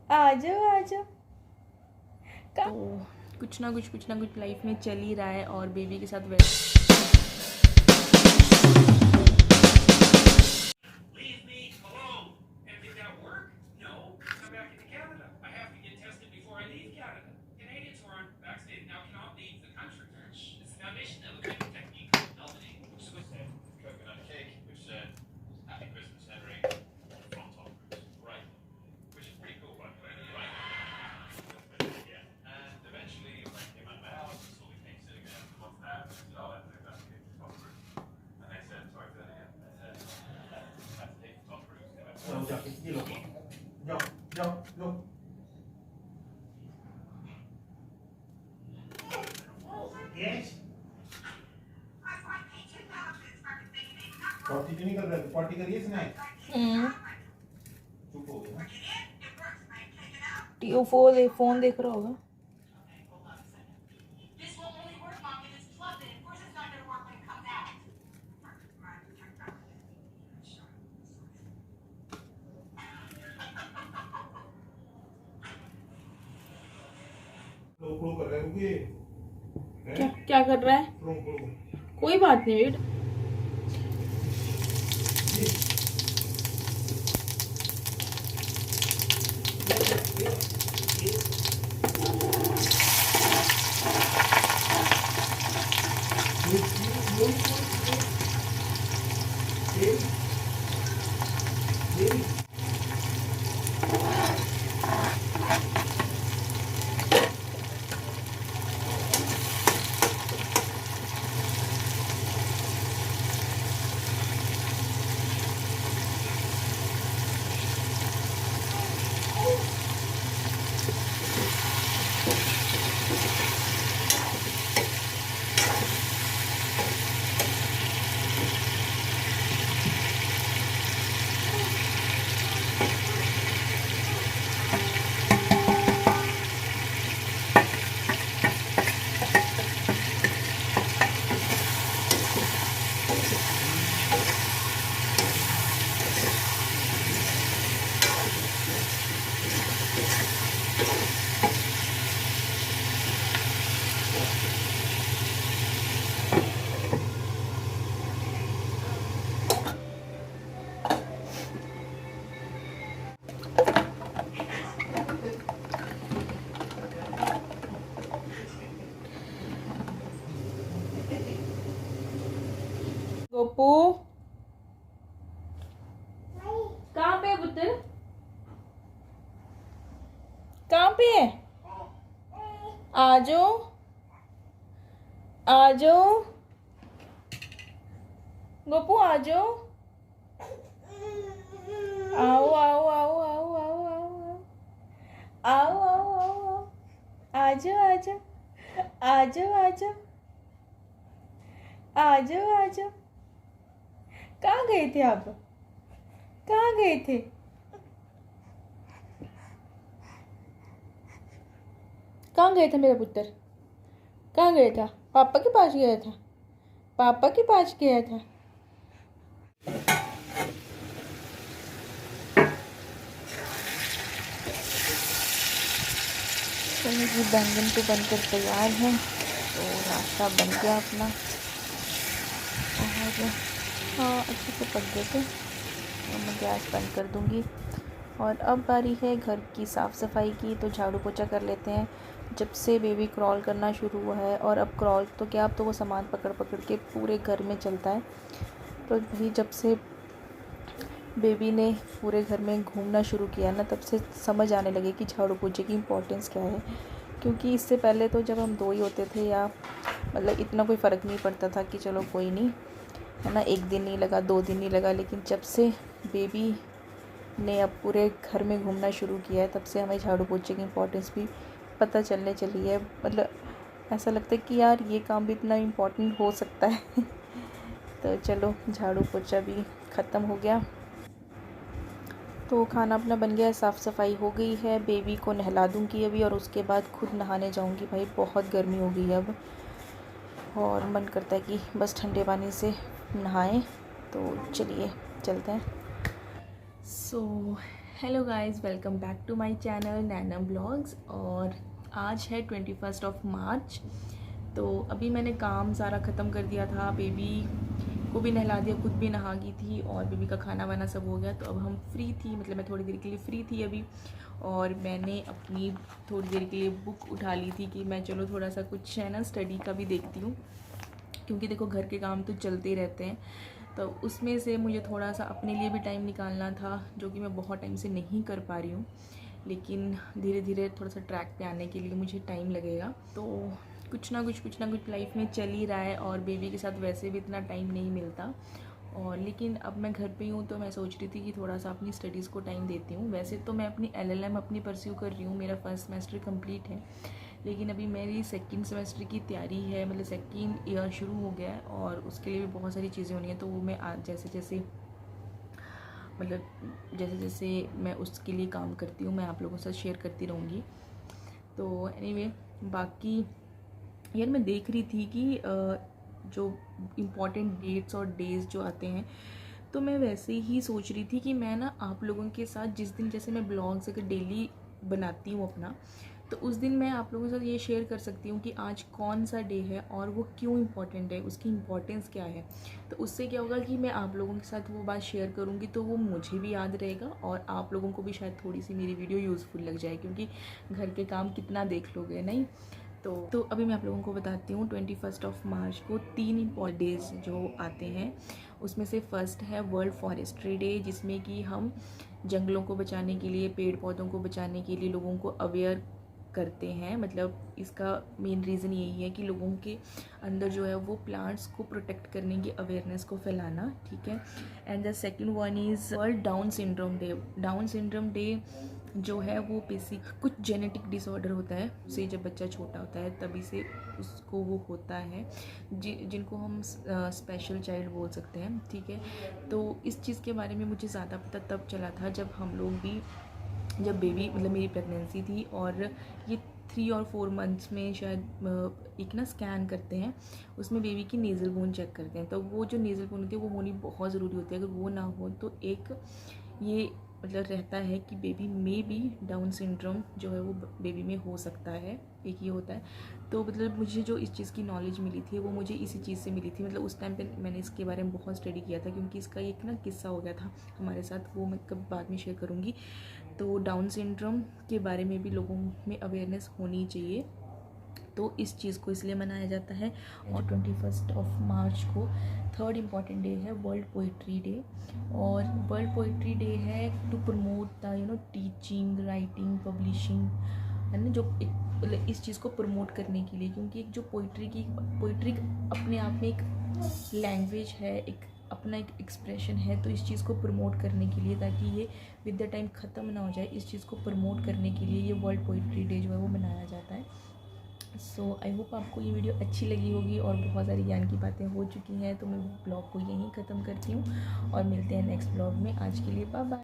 आ जाओ आ जाओ। तो कुछ ना कुछ लाइफ में चल ही रहा है और बेबी के साथ वैसे पॉटी नहीं कर रहा है, पॉटी करिए इसने। चुप हो गया। टीओ फोन देख रहा होगा। फ्लो कर रहा है क्योंकि क्या क्या कर रहा है? फ्लो कोई बात नहीं वेट। गोपू कहाँ पे है पुत्र? कहाँ पे है? आ जाओ आ जाओ गोपू आ जाओ। आओ आओ आओ आओ आओ आओ आओ आओ आओ आओ आ जाओ आ जाओ आ जाओ आ जाओ आ जाओ आ जाओ। कहाँ गए थे आप? कहाँ गए थे? कहाँ गए थे मेरा पुत्र? कहाँ गया था? पापा के पास गया था? पापा के पास गया था? चलिए जी बैंगन तो बनकर तैयार है। तो नाश्ता बन गया अपना और हाँ अच्छे से पक गए थे। तो मैं गैस बंद कर दूँगी और अब बारी है घर की साफ़ सफाई की। तो झाड़ू पोछा कर लेते हैं। जब से बेबी क्रॉल करना शुरू हुआ है और अब क्रॉल तो क्या, अब तो वो सामान पकड़ पकड़ के पूरे घर में चलता है। तो भाई जब से बेबी ने पूरे घर में घूमना शुरू किया ना, तब से समझ आने लगे कि झाड़ू पोछे की इम्पोर्टेंस क्या है। क्योंकि इससे पहले तो जब हम दो ही होते थे या मतलब इतना कोई फ़र्क नहीं पड़ता था कि चलो कोई नहीं है ना, एक दिन नहीं लगा, 2 दिन नहीं लगा। लेकिन जब से बेबी ने अब पूरे घर में घूमना शुरू किया है, तब से हमें झाड़ू पोछे की इम्पोर्टेंस भी पता चलने चली है। मतलब ऐसा लगता है कि यार ये काम भी इतना इम्पोर्टेंट हो सकता है। तो चलो झाड़ू पोछा भी ख़त्म हो गया। तो खाना अपना बन गया, साफ़ सफाई हो गई है। बेबी को नहला दूँगी अभी और उसके बाद खुद नहाने जाऊँगी। भाई बहुत गर्मी हो गई है अब और मन करता है कि बस ठंडे पानी से नहाएं। तो चलिए चलते हैं। So hello guys, welcome back to my channel Naina vlogs. और आज है 21 ऑफ मार्च। तो अभी मैंने काम सारा ख़त्म कर दिया था, बेबी को भी नहला दिया, खुद भी नहा गई थी और बेबी का खाना वाना सब हो गया। तो अब हम फ्री थी, मतलब मैं थोड़ी देर के लिए फ्री थी अभी। और मैंने अपनी थोड़ी देर के लिए बुक उठा ली थी कि मैं चलो थोड़ा सा कुछ है ना स्टडी का भी देखती हूँ, क्योंकि देखो घर के काम तो चलते ही रहते हैं। तो उसमें से मुझे थोड़ा सा अपने लिए भी टाइम निकालना था, जो कि मैं बहुत टाइम से नहीं कर पा रही हूँ। लेकिन धीरे धीरे थोड़ा सा ट्रैक पे आने के लिए मुझे टाइम लगेगा। तो कुछ ना कुछ लाइफ में चल ही रहा है और बेबी के साथ वैसे भी इतना टाइम नहीं मिलता। और लेकिन अब मैं घर पे हूँ तो मैं सोच रही थी कि थोड़ा सा अपनी स्टडीज़ को टाइम देती हूँ। वैसे तो मैं अपनी LLM अपनी परस्यू कर रही हूँ, मेरा फर्स्ट सेमेस्टर कंप्लीट है, लेकिन अभी मेरी सेकंड सेमेस्टर की तैयारी है, मतलब सेकंड ईयर शुरू हो गया है और उसके लिए भी बहुत सारी चीज़ें होनी है। तो वो मैं जैसे जैसे मैं उसके लिए काम करती हूँ, मैं आप लोगों के साथ शेयर करती रहूँगी। तो एनीवे, बाकी यार मैं देख रही थी कि जो इम्पॉर्टेंट डेट्स और डेज़ जो आते हैं, तो मैं वैसे ही सोच रही थी कि मैं ना आप लोगों के साथ जिस दिन, जैसे मैं ब्लॉग्स अगर डेली बनाती हूँ अपना, तो उस दिन मैं आप लोगों के साथ ये शेयर कर सकती हूँ कि आज कौन सा डे है और वो क्यों इम्पोर्टेंट है, उसकी इम्पोर्टेंस क्या है। तो उससे क्या होगा कि मैं आप लोगों के साथ वो बात शेयर करूँगी तो वो मुझे भी याद रहेगा और आप लोगों को भी शायद थोड़ी सी मेरी वीडियो यूज़फुल लग जाए, क्योंकि घर के काम कितना देख लोगे नहीं। तो अभी मैं आप लोगों को बताती हूँ 21 ऑफ मार्च को 3 इम्पॉर्टेंट डेज़ जो आते हैं, उसमें से फर्स्ट है वर्ल्ड फॉरेस्ट्री डे, जिसमें कि हम जंगलों को बचाने के लिए, पेड़ पौधों को बचाने के लिए लोगों को अवेयर करते हैं। मतलब इसका मेन रीज़न यही है कि लोगों के अंदर जो है वो प्लांट्स को प्रोटेक्ट करने की अवेयरनेस को फैलाना, ठीक है। And the second one is world down syndrome day. Down syndrome day जो है वो बेसिक कुछ जेनेटिक डिसऑर्डर होता है, उसे जब बच्चा छोटा होता है तभी से उसको वो होता है, जिनको हम स्पेशल चाइल्ड बोल सकते हैं, ठीक है। तो इस चीज़ के बारे में मुझे ज़्यादा पता तब चला था जब हम लोग भी, जब बेबी मतलब मेरी प्रेगनेंसी थी और ये 3 और 4 मंथ्स में शायद एक ना स्कैन करते हैं, उसमें बेबी की नेज़ल बोन चेक करते हैं। तो वो जो नेज़ल बोन होती है वो होनी बहुत ज़रूरी होती है। अगर वो ना हो तो एक ये मतलब रहता है कि बेबी में भी डाउन सिंड्रोम जो है वो बेबी में हो सकता है, एक ये होता है। तो मतलब मुझे जो इस चीज़ की नॉलेज मिली थी वो मुझे इसी चीज़ से मिली थी। मतलब उस टाइम पे मैंने इसके बारे में बहुत स्टडी किया था, क्योंकि इसका एक ना किस्सा हो गया था हमारे साथ, वो मैं कब बाद में शेयर करूँगी। तो डाउन सिंड्रोम के बारे में भी लोगों में अवेयरनेस होनी चाहिए, तो इस चीज़ को इसलिए मनाया जाता है। और 21 ऑफ मार्च को थर्ड इम्पॉर्टेंट डे है वर्ल्ड पोइट्री डे। और वर्ल्ड पोइट्री डे है to promote the teaching, writing, publishing, है ना, जो मतलब इस चीज़ को प्रमोट करने के लिए, क्योंकि एक जो पोइट्री अपने आप में एक लैंग्वेज है, एक अपना एक एक्सप्रेशन है। तो इस चीज़ को प्रमोट करने के लिए, ताकि ये विद द टाइम ख़त्म ना हो जाए, इस चीज़ को प्रमोट करने के लिए ये वर्ल्ड पोइट्री डे जो है वो मनाया जाता है। सो आई होप आपको ये वीडियो अच्छी लगी होगी और बहुत सारी ज्ञान की बातें हो चुकी हैं। तो मैं ब्लॉग को यहीं ख़त्म करती हूँ और मिलते हैं नेक्स्ट ब्लॉग में। आज के लिए बाय बाय।